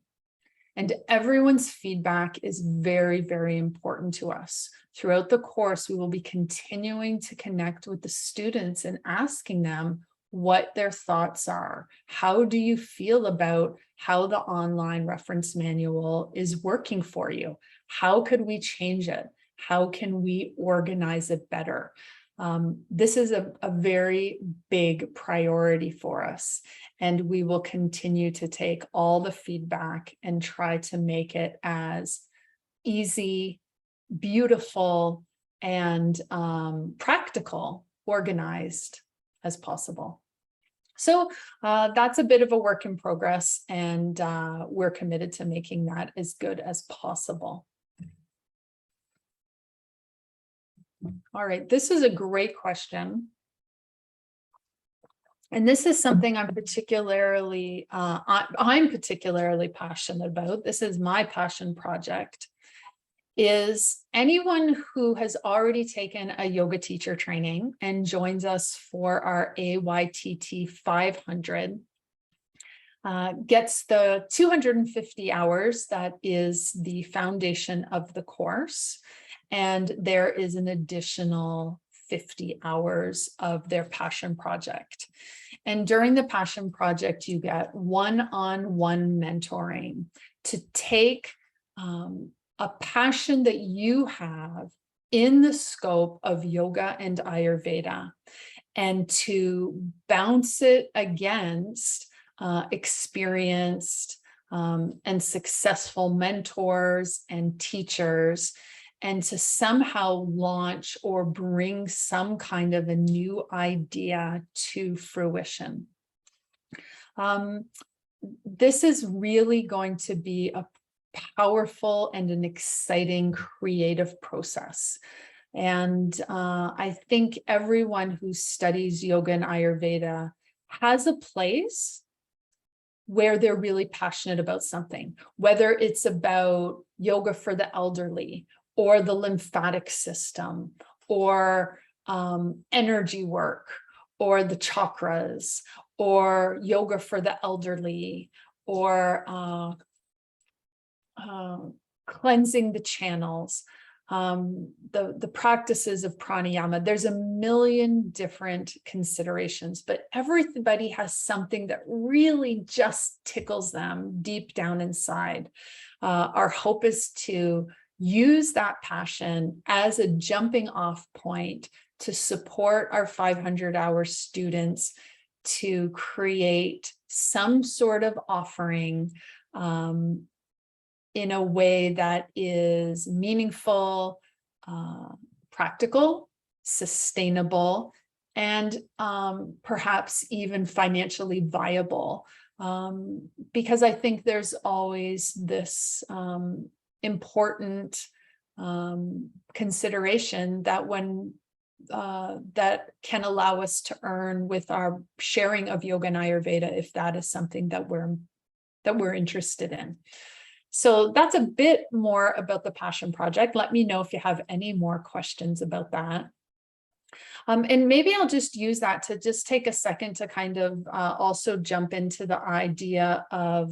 And everyone's feedback is very, very important to us. Throughout the course, we will be continuing to connect with the students and asking them, what their thoughts are. How do you feel about how the online reference manual is working for you? How could we change it? How can we organize it better? This is a very big priority for us, and we will continue to take all the feedback and try to make it as easy, beautiful, and practical, organized as possible. So that's a bit of a work in progress, and we're committed to making that as good as possible. All right, this is a great question. And this is something I'm particularly passionate about. This is my passion project. Is anyone who has already taken a yoga teacher training and joins us for our AYTT 500 gets the 250 hours. That is the foundation of the course. And there is an additional 50 hours of their passion project. And during the passion project, you get one-on-one mentoring to take a passion that you have in the scope of yoga and Ayurveda, and to bounce it against experienced and successful mentors and teachers, and to somehow launch or bring some kind of a new idea to fruition. This is really going to be a powerful and an exciting creative process. And I think everyone who studies yoga and Ayurveda has a place where they're really passionate about something, whether it's about yoga for the elderly, or the lymphatic system, or energy work, or the chakras, or yoga for the elderly, or cleansing the channels, the practices of pranayama. There's a million different considerations, but everybody has something that really just tickles them deep down inside. Our hope is to use that passion as a jumping off point to support our 500-hour students to create some sort of offering in a way that is meaningful, practical, sustainable, and perhaps even financially viable. Because I think there's always this important consideration that that can allow us to earn with our sharing of yoga and Ayurveda, if that is something that we're interested in. So that's a bit more about the passion project. Let me know if you have any more questions about that. And maybe I'll just use that to just take a second to kind of also jump into the idea of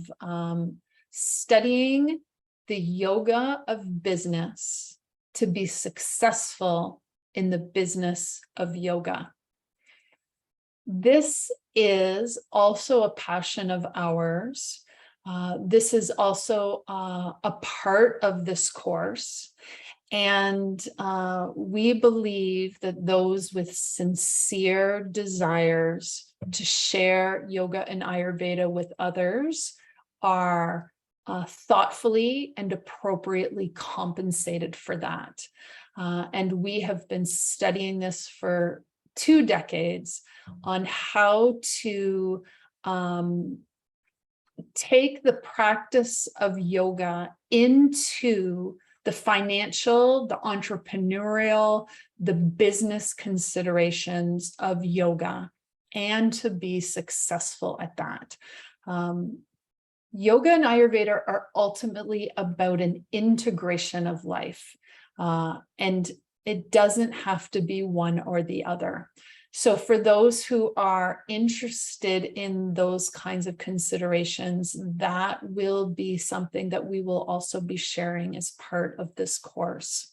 studying the yoga of business to be successful in the business of yoga. This is also a passion of ours. This is also a part of this course. And we believe that those with sincere desires to share yoga and Ayurveda with others are thoughtfully and appropriately compensated for that. And we have been studying this for 2 decades on how to take the practice of yoga into the financial, the entrepreneurial, the business considerations of yoga, and to be successful at that. Yoga and Ayurveda are ultimately about an integration of life, and it doesn't have to be one or the other. So for those who are interested in those kinds of considerations, that will be something that we will also be sharing as part of this course.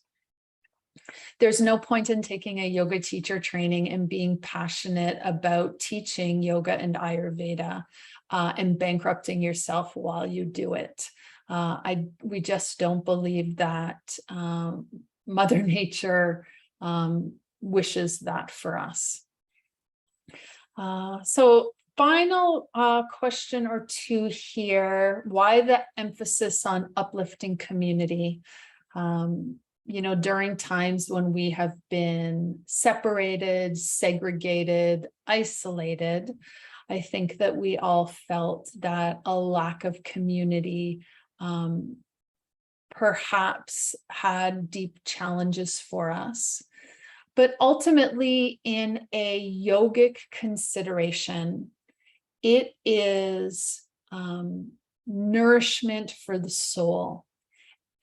There's no point in taking a yoga teacher training and being passionate about teaching yoga and Ayurveda and bankrupting yourself while you do it. We just don't believe that Mother Nature wishes that for us. So final question or two here. Why the emphasis on uplifting community? You know, during times when we have been separated, segregated, isolated, I think that we all felt that a lack of community perhaps had deep challenges for us. But ultimately, in a yogic consideration, it is nourishment for the soul.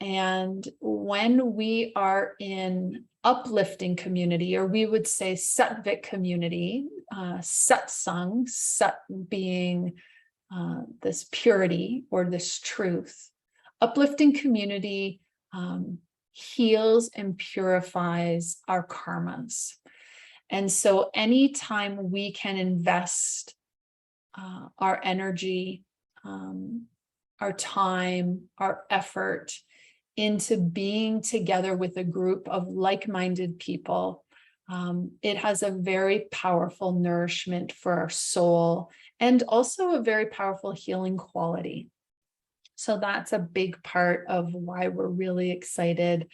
And when we are in uplifting community, or we would say sattvic community, satsang, sat being this purity or this truth, uplifting community heals and purifies our karmas. And so anytime we can invest our energy, our time, our effort into being together with a group of like-minded people, it has a very powerful nourishment for our soul and also a very powerful healing quality. So that's a big part of why we're really excited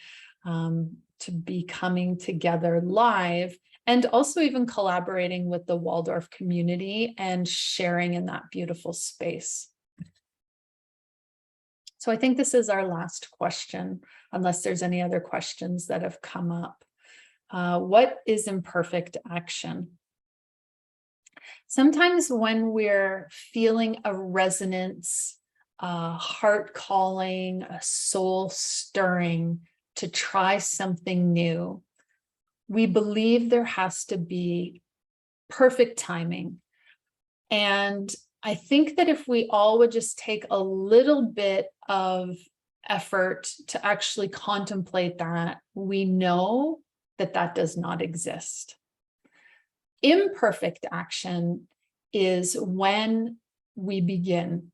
to be coming together live and also even collaborating with the Waldorf community and sharing in that beautiful space. So I think this is our last question, unless there's any other questions that have come up. What is imperfect action? Sometimes when we're feeling a resonance, a heart calling, a soul stirring to try something new, we believe there has to be perfect timing. And I think that if we all would just take a little bit of effort to actually contemplate that, we know that that does not exist. Imperfect action is when we begin,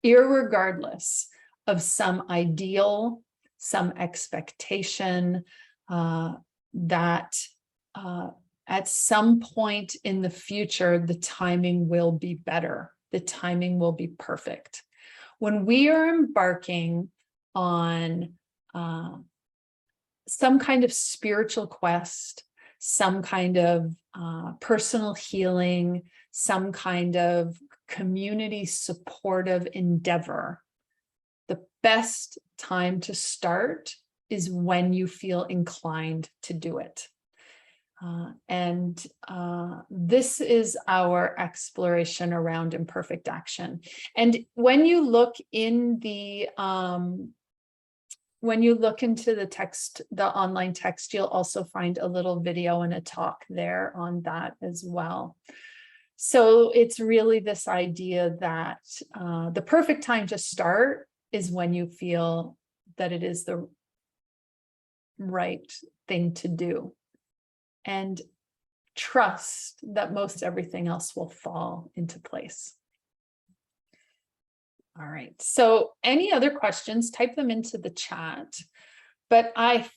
irregardless of some ideal, some expectation that at some point in the future, the timing will be better. The timing will be perfect. When we are embarking on some kind of spiritual quest, some kind of personal healing, some kind of community supportive endeavor, the best time to start is when you feel inclined to do it. This is our exploration around imperfect action. And when you look in the when you look into the text, the online text, you'll also find a little video and a talk there on that as well. So it's really this idea that the perfect time to start is when you feel that it is the right thing to do. And trust that most everything else will fall into place. All right, so any other questions, type them into the chat. But I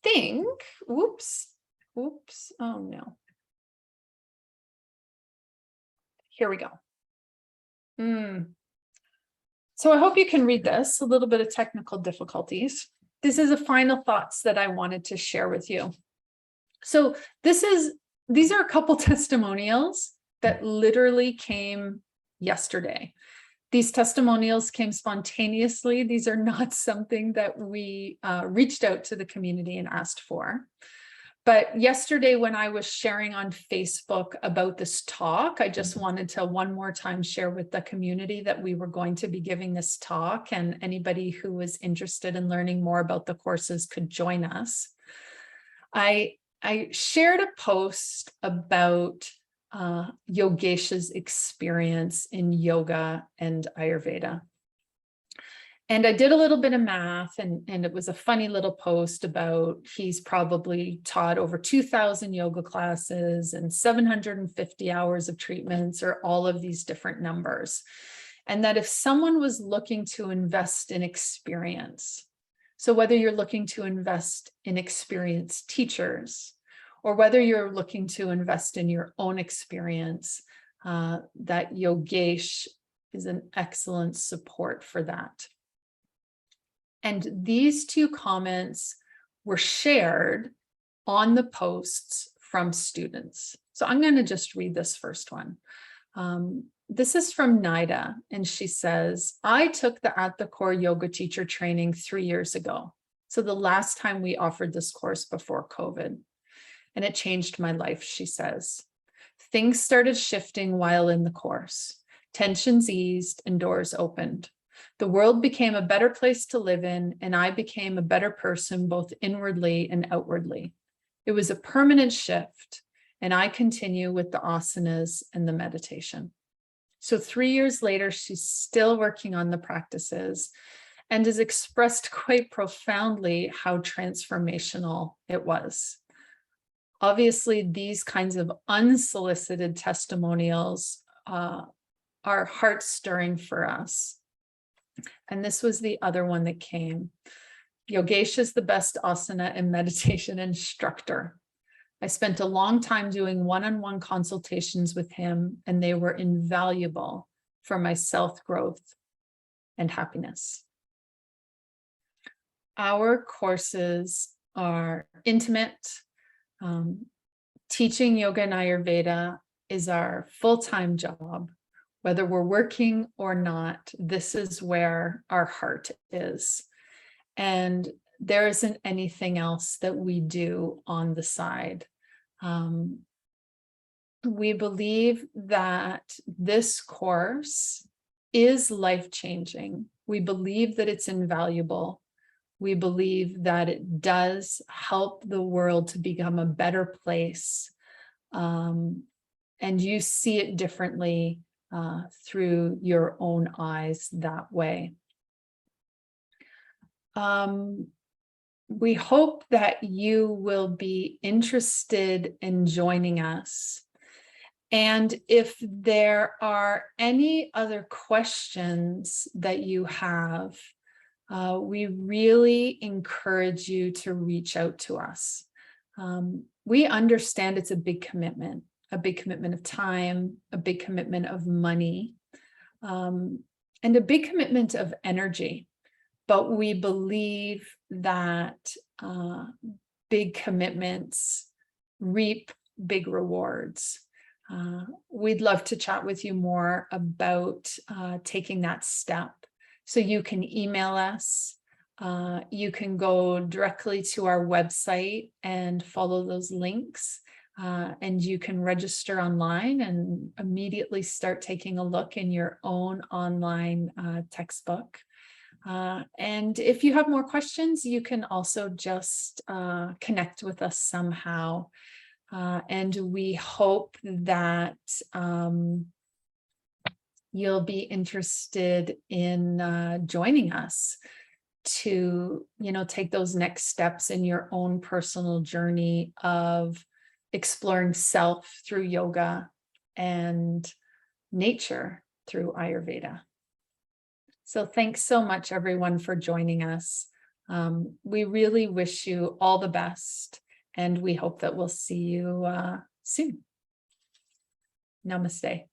think, oops, oh no. Here we go. So I hope you can read this, a little bit of technical difficulties. This is the final thoughts that I wanted to share with you. So these are a couple testimonials that literally came yesterday. These testimonials came spontaneously. These are not something that we reached out to the community and asked for. But yesterday when I was sharing on Facebook about this talk, I just wanted to one more time share with the community that we were going to be giving this talk, and anybody who was interested in learning more about the courses could join us. I shared a post about Yogesha's experience in yoga and Ayurveda. And I did a little bit of math, and it was a funny little post about he's probably taught over 2,000 yoga classes and 750 hours of treatments, or all of these different numbers. And that if someone was looking to invest in experience, so whether you're looking to invest in experienced teachers, or whether you're looking to invest in your own experience, that Yogesh is an excellent support for that. And these two comments were shared on the posts from students. So I'm going to just read this first one. This is from Nida, and she says, I took the At the Core Yoga Teacher Training 3 years ago. So the last time we offered this course before COVID, and it changed my life, she says. Things started shifting while in the course. Tensions eased and doors opened. The world became a better place to live in, and I became a better person, both inwardly and outwardly. It was a permanent shift, and I continue with the asanas and the meditation. So 3 years later, she's still working on the practices and has expressed quite profoundly how transformational it was. Obviously, these kinds of unsolicited testimonials are heart-stirring for us. And this was the other one that came. Yogesh is the best asana and meditation instructor. I spent a long time doing one-on-one consultations with him, and they were invaluable for my self-growth and happiness. Our courses are intimate. Teaching yoga and Ayurveda is our full-time job. Whether we're working or not, this is where our heart is. And there isn't anything else that we do on the side. We believe that this course is life-changing. We believe that it's invaluable. We believe that it does help the world to become a better place. And you see it differently through your own eyes that way. We hope that you will be interested in joining us. And if there are any other questions that you have, we really encourage you to reach out to us. We understand it's a big commitment of time, a big commitment of money, and a big commitment of energy. But we believe that big commitments reap big rewards. We'd love to chat with you more about taking that step. So you can email us. You can go directly to our website and follow those links. And you can register online and immediately start taking a look in your own online textbook. And if you have more questions, you can also just connect with us somehow. And we hope that you'll be interested in joining us to, take those next steps in your own personal journey of exploring self through yoga and nature through Ayurveda. So thanks so much, everyone, for joining us. We really wish you all the best, and we hope that we'll see you soon. Namaste.